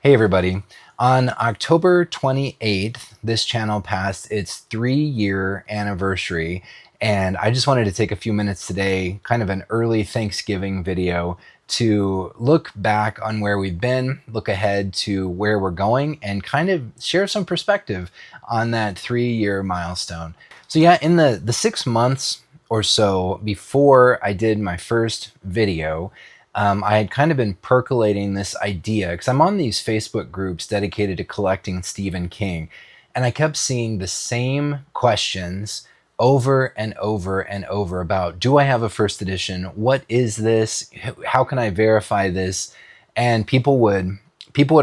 Hey everybody. On October 28th, this channel passed its 3-year anniversary, and I just wanted to take a few minutes today, kind of an early Thanksgiving video, to look back on where we've been, look ahead to where we're going, and kind of share some perspective on that 3-year milestone. So yeah, in the 6 months or so before I did my first video, I had kind of been percolating this idea because I'm on these Facebook groups dedicated to collecting Stephen King, and I kept seeing the same questions over and over and over about, do I have a first edition? What is this? How can I verify this? And people would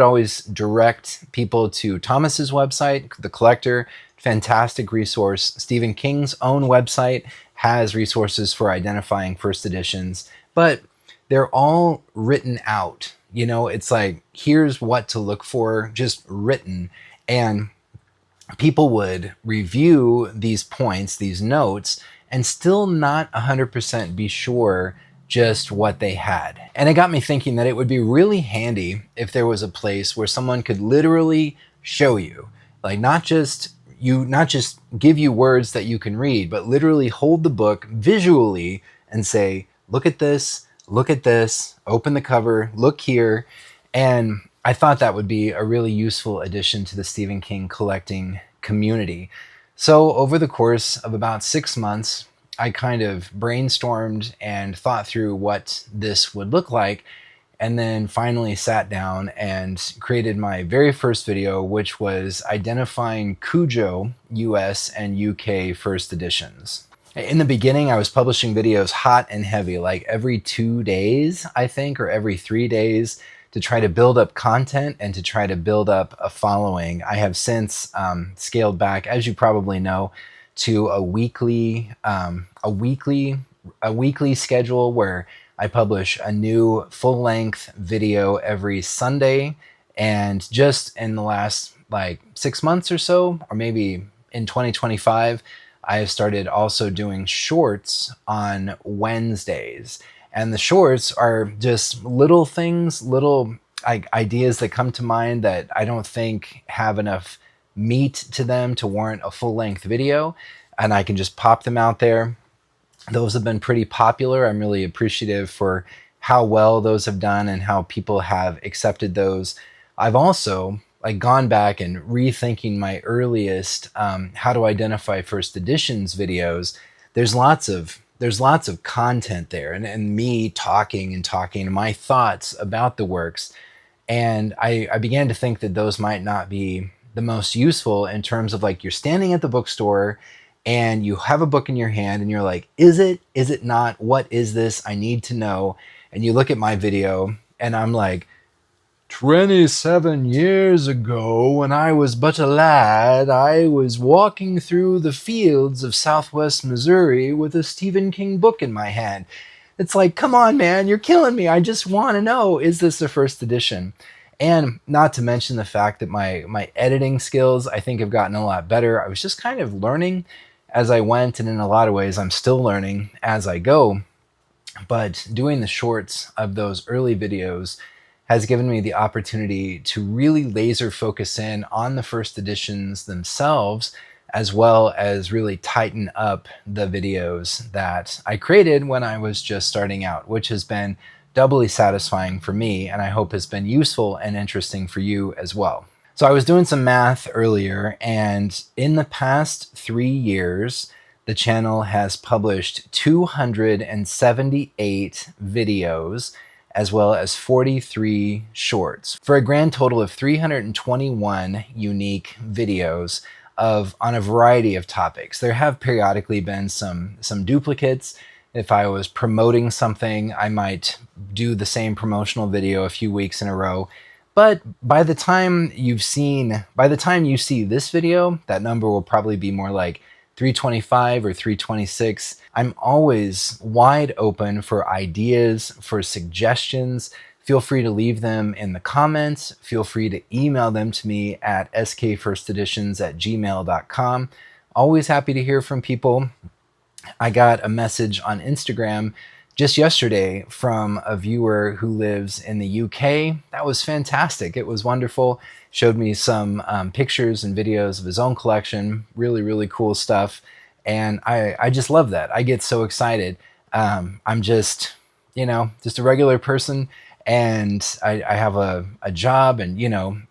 always direct people to Thomas's website, The Collector, fantastic resource. Stephen King's own website has resources for identifying first editions, but they're all written out. You know, it's like, here's what to look for, just written. And people would review these points, these notes, and still not 100% be sure just what they had. And it got me thinking that it would be really handy if there was a place where someone could literally show you, like not just give you words that you can read, but literally hold the book visually and say, look at this, open the cover, look here. And I thought that would be a really useful addition to the Stephen King collecting community. So over the course of about 6 months, I kind of brainstormed and thought through what this would look like, and then finally sat down and created my very first video, which was identifying Cujo US and UK first editions. In the beginning, I was publishing videos hot and heavy, like every 2 days, I think, or every 3 days, to try to build up content and to try to build up a following. I have since scaled back, as you probably know, to a weekly schedule where I publish a new full-length video every Sunday. And just in the last like 6 months or so, or maybe in 2025, I have started also doing shorts on Wednesdays. And the shorts are just little things, little ideas that come to mind that I don't think have enough meat to them to warrant a full-length video. And I can just pop them out there. Those have been pretty popular. I'm really appreciative for how well those have done and how people have accepted those. I've also gone back and rethinking my earliest how to identify first editions videos. There's lots of content there, and me talking and my thoughts about the works. And I began to think that those might not be the most useful in terms of, like, you're standing at the bookstore and you have a book in your hand and you're like, is it not? What is this? I need to know. And you look at my video and I'm like, 27 years ago, when I was but a lad, I was walking through the fields of Southwest Missouri with a Stephen King book in my hand. It's like, come on, man, you're killing me. I just want to know, is this the first edition? And not to mention the fact that my editing skills, I think, have gotten a lot better. I was just kind of learning as I went, and in a lot of ways, I'm still learning as I go. But doing the shorts of those early videos has given me the opportunity to really laser focus in on the first editions themselves, as well as really tighten up the videos that I created when I was just starting out, which has been doubly satisfying for me, and I hope has been useful and interesting for you as well. So I was doing some math earlier, and in the past 3 years, the channel has published 278 videos, as well as 43 shorts, for a grand total of 321 unique videos on a variety of topics. There have periodically been some duplicates. If I was promoting something, I might do the same promotional video a few weeks in a row. But by the time you see this video, that number will probably be more like 325 or 326. I'm always wide open for ideas, for suggestions. Feel free to leave them in the comments. Feel free to email them to me at skfirsteditions@gmail.com. Always happy to hear from people. I got a message on Instagram just yesterday from a viewer who lives in the UK. That was fantastic. It was wonderful. Showed me some pictures and videos of his own collection. Really, really cool stuff. And I just love that. I get so excited. I'm just, just a regular person, and I have a job and,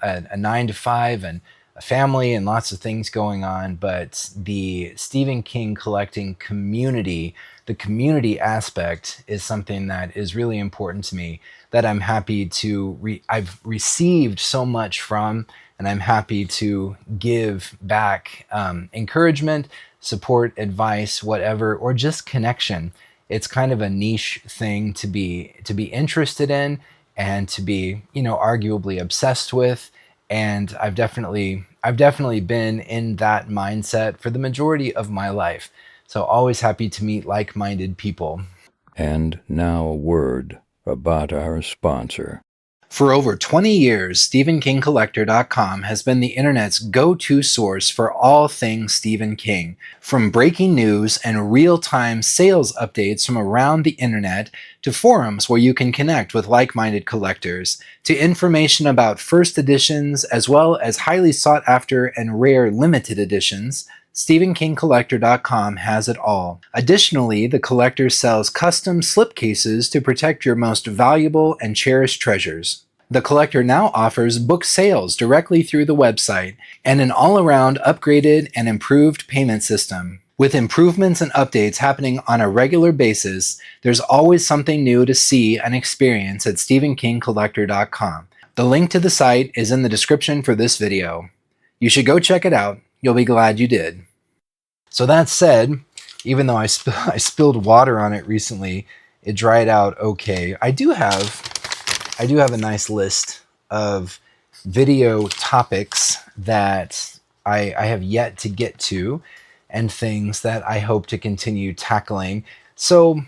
a 9 to 5 and a family and lots of things going on. But the Stephen King collecting community, the community aspect, is something that is really important to me, that I'm happy to, I've received so much from, and I'm happy to give back encouragement, support, advice, whatever, or just connection. It's kind of a niche thing to be interested in and to be, arguably obsessed with. And I've definitely been in that mindset for the majority of my life. So always happy to meet like-minded people. And now a word about our sponsor. For over 20 years, StephenKingCollector.com has been the internet's go-to source for all things Stephen King. From breaking news and real-time sales updates from around the internet, to forums where you can connect with like-minded collectors, to information about first editions as well as highly sought-after and rare limited editions, StephenKingCollector.com has it all. Additionally, the collector sells custom slipcases to protect your most valuable and cherished treasures. The collector now offers book sales directly through the website and an all-around upgraded and improved payment system. With improvements and updates happening on a regular basis, there's always something new to see and experience at StephenKingCollector.com. The link to the site is in the description for this video. You should go check it out. You'll be glad you did. So that said, even though I spilled water on it recently, it dried out okay. I do have a nice list of video topics that I have yet to get to, and things that I hope to continue tackling. So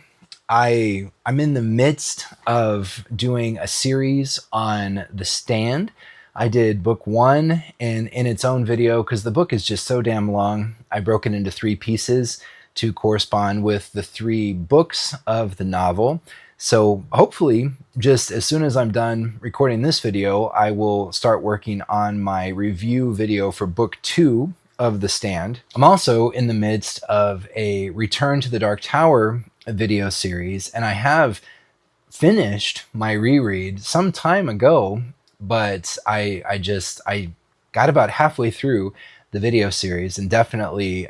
I'm in the midst of doing a series on The Stand. I did book 1 in its own video because the book is just so damn long. I broke it into 3 pieces to correspond with the 3 books of the novel. So hopefully, just as soon as I'm done recording this video, I will start working on my review video for book 2 of The Stand. I'm also in the midst of a Return to the Dark Tower video series, and I have finished my reread some time ago, but I got about halfway through the video series, and definitely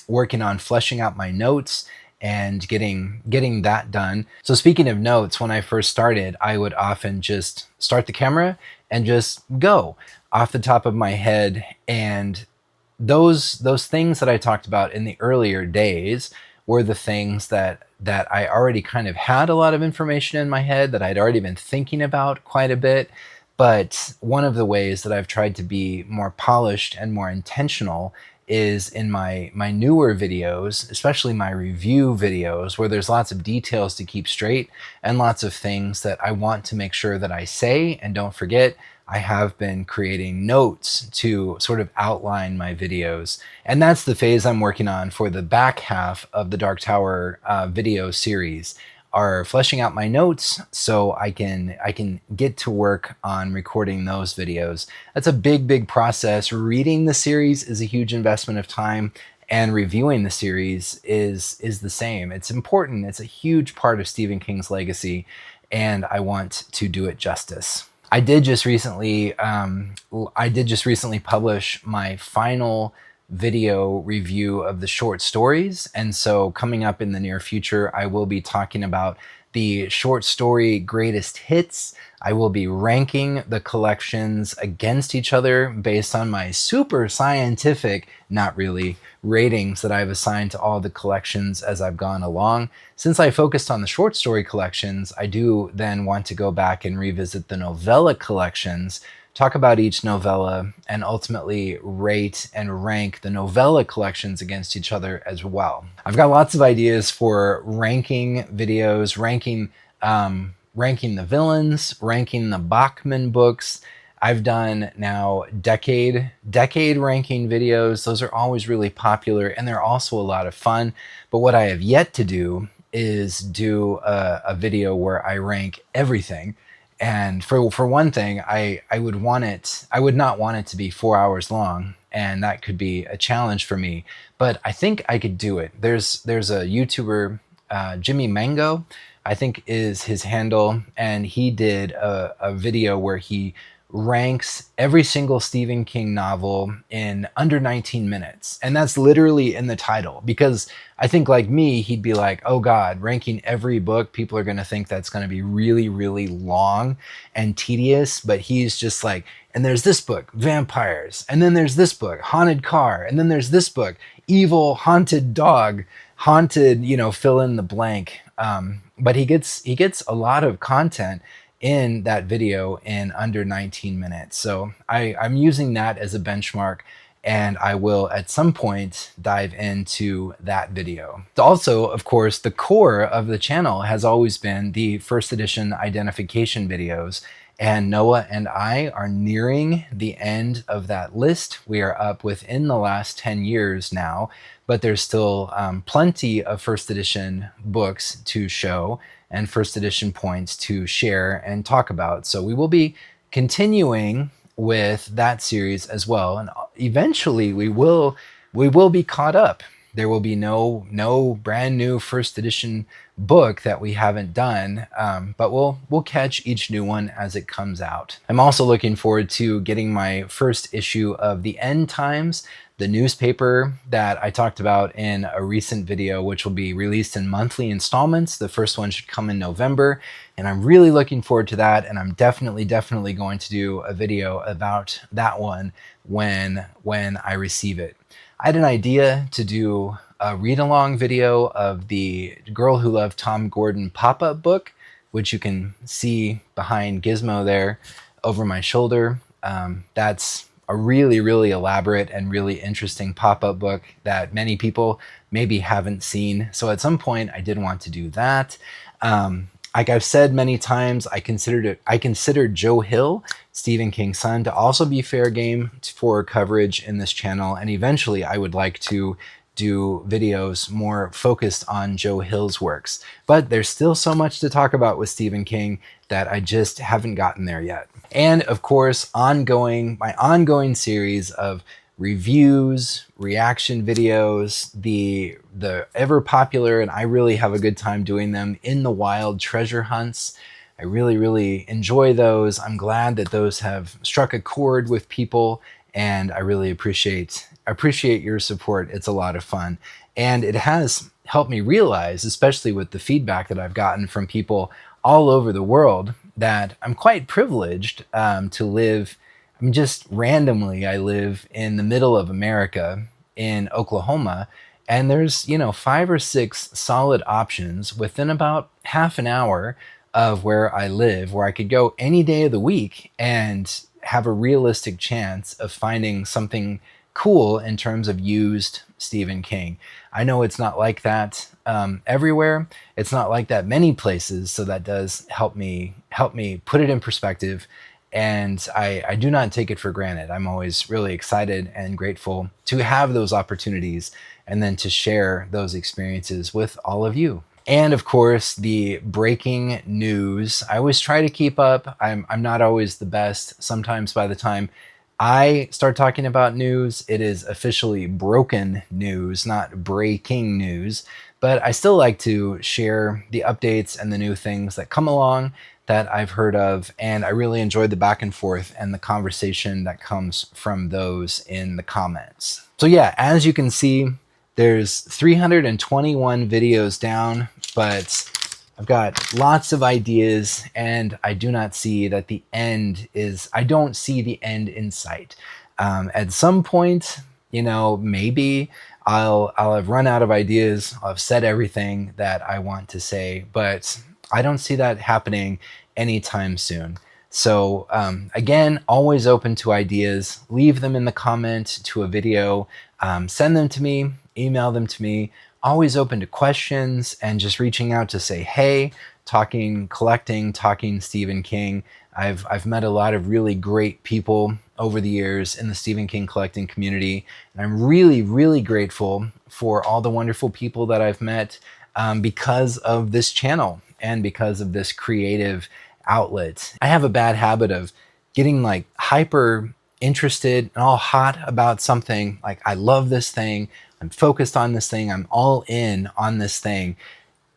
working on fleshing out my notes and getting that done. So speaking of notes, when I first started, I would often just start the camera and just go off the top of my head. And those things that I talked about in the earlier days were the things that I already kind of had a lot of information in my head that I'd already been thinking about quite a bit. But one of the ways that I've tried to be more polished and more intentional is in my newer videos, especially my review videos, where there's lots of details to keep straight and lots of things that I want to make sure that I say and don't forget. I have been creating notes to sort of outline my videos. And that's the phase I'm working on for the back half of the Dark Tower video series, are fleshing out my notes so I can get to work on recording those videos. That's a big process. Reading the series is a huge investment of time, and reviewing the series is the same. It's important. It's a huge part of Stephen King's legacy, and I want to do it justice. I did just recently publish my final video review of the short stories, and so coming up in the near future, I will be talking about the short story greatest hits. I will be ranking the collections against each other based on my super scientific, not really, ratings that I've assigned to all the collections as I've gone along. Since I focused on the short story collections, I do then want to go back and revisit the novella collections, talk about each novella, and ultimately rate and rank the novella collections against each other as well. I've got lots of ideas for ranking videos, ranking the villains, ranking the Bachman books. I've done now decade ranking videos. Those are always really popular, and they're also a lot of fun. But what I have yet to do is do a video where I rank everything. And for one thing, I would not want it to be 4 hours long, and that could be a challenge for me. But I think I could do it. There's a YouTuber, Jimmy Mango, I think is his handle, and he did a video where he ranks every single Stephen King novel in under 19 minutes. And that's literally in the title, because I think, like me, he'd be like, oh God, ranking every book, people are going to think that's going to be really, really long and tedious. But he's just like, and there's this book, vampires. And then there's this book, haunted car. And then there's this book, evil haunted dog, haunted, fill in the blank. But he gets a lot of content in that video in under 19 minutes. So I'm using that as a benchmark, and I will at some point dive into that video. Also, of course, the core of the channel has always been the first edition identification videos, and Noah and I are nearing the end of that list. We are up within the last 10 years now, but there's still plenty of first edition books to show and first edition points to share and talk about. So we will be continuing with that series as well. And eventually we will be caught up. There will be no brand new first edition book that we haven't done, but we'll catch each new one as it comes out. I'm also looking forward to getting my first issue of The End Times, the newspaper that I talked about in a recent video, which will be released in monthly installments. The first one should come in November, and I'm really looking forward to that. And I'm definitely going to do a video about that one when I receive it. I had an idea to do a read-along video of the Girl Who Loved Tom Gordon pop-up book, which you can see behind Gizmo there over my shoulder. That's a really, really elaborate and really interesting pop-up book that many people maybe haven't seen. So at some point I did want to do that. Like I've said many times, I considered Joe Hill, Stephen King's son, to also be fair game for coverage in this channel. And eventually I would like to do videos more focused on Joe Hill's works. But there's still so much to talk about with Stephen King that I just haven't gotten there yet. And of course, my ongoing series of reviews, reaction videos, the ever popular, and I really have a good time doing them, In the Wild treasure hunts. I really, really enjoy those. I'm glad that those have struck a chord with people, and I really appreciate your support. It's a lot of fun. And it has helped me realize, especially with the feedback that I've gotten from people all over the world, that I'm quite privileged to live. I mean, just randomly, I live in the middle of America in Oklahoma, and there's 5 or 6 solid options within about half an hour of where I live, where I could go any day of the week and have a realistic chance of finding something cool in terms of used Stephen King. I know it's not like that everywhere. It's not like that many places, so that does help me put it in perspective. And I do not take it for granted. I'm always really excited and grateful to have those opportunities and then to share those experiences with all of you. And of course, the breaking news. I always try to keep up. I'm not always the best. Sometimes by the time I start talking about news, it is officially broken news, not breaking news. But I still like to share the updates and the new things that come along that I've heard of, and I really enjoyed the back and forth and the conversation that comes from those in the comments. So yeah, as you can see, there's 321 videos down, but I've got lots of ideas, and I do not see that I don't see the end in sight. At some point, maybe I'll have run out of ideas. I'll have said everything that I want to say, but I don't see that happening anytime soon. So again, always open to ideas. Leave them in the comment to a video. Send them to me, email them to me. Always open to questions and just reaching out to say, hey, talking Stephen King. I've met a lot of really great people over the years in the Stephen King collecting community. And I'm really, really grateful for all the wonderful people that I've met. because of this channel and because of this creative outlet. I have a bad habit of getting like hyper interested and all hot about something. Like, I love this thing, I'm focused on this thing, I'm all in on this thing.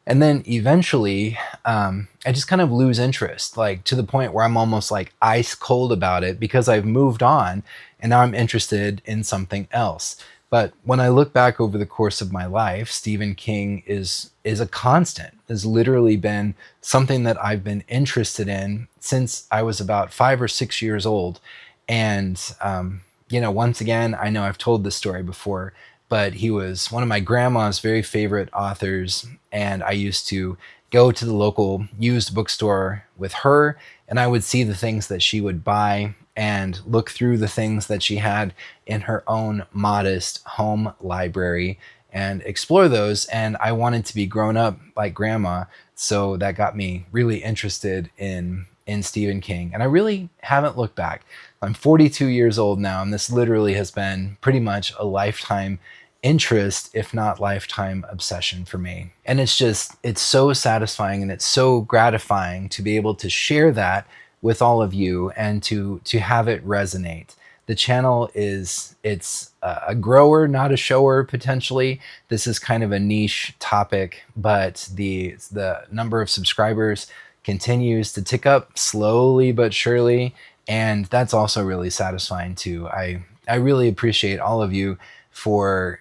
And then eventually, I just kind of lose interest, like to the point where I'm almost like ice cold about it because I've moved on and now I'm interested in something else. But when I look back over the course of my life, Stephen King is a constant, has literally been something that I've been interested in since I was about 5 or 6 years old. And, once again, I know I've told this story before, but he was one of my grandma's very favorite authors. And I used to go to the local used bookstore with her, and I would see the things that she would buy and look through the things that she had in her own modest home library and explore those. And I wanted to be grown up like grandma. So that got me really interested in Stephen King. And I really haven't looked back. I'm 42 years old now, and this literally has been pretty much a lifetime interest, if not lifetime obsession for me. And it's so satisfying and it's so gratifying to be able to share that with all of you and to have it resonate. The channel it's a grower, not a shower, potentially. This is kind of a niche topic, but the number of subscribers continues to tick up slowly but surely, and that's also really satisfying too. I really appreciate all of you for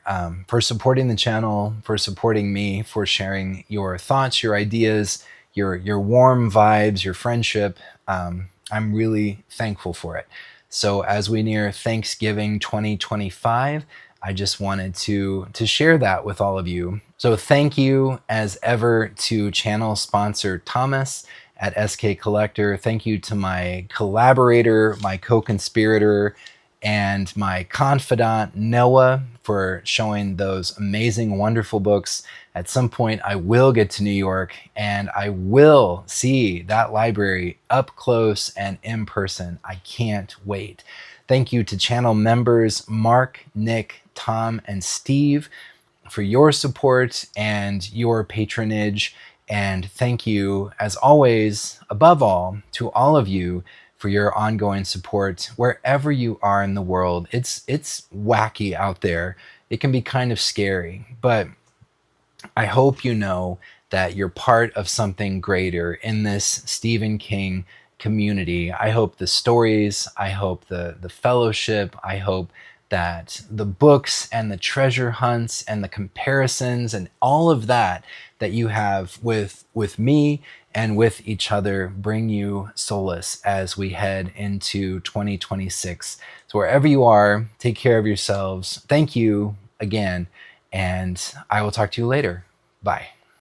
supporting the channel, for supporting me, for sharing your thoughts, your ideas, your warm vibes, your friendship. I'm really thankful for it. So as we near Thanksgiving 2025, I just wanted to share that with all of you. So thank you as ever to channel sponsor Thomas at SK Collector. Thank you to my collaborator, my co-conspirator, and my confidant, Noah, for showing those amazing, wonderful books. At some point, I will get to New York and I will see that library up close and in person. I can't wait. Thank you to channel members Mark, Nick, Tom, and Steve for your support and your patronage. And thank you, as always, above all, to all of you for your ongoing support wherever you are in the world. It's wacky out there. It can be kind of scary, but I hope you know that you're part of something greater in this Stephen King community. I hope the stories, I hope the fellowship, I hope that the books and the treasure hunts and the comparisons and all of that you have with me and with each other bring you solace as we head into 2026. So wherever you are, take care of yourselves. Thank you again, and I will talk to you later. Bye.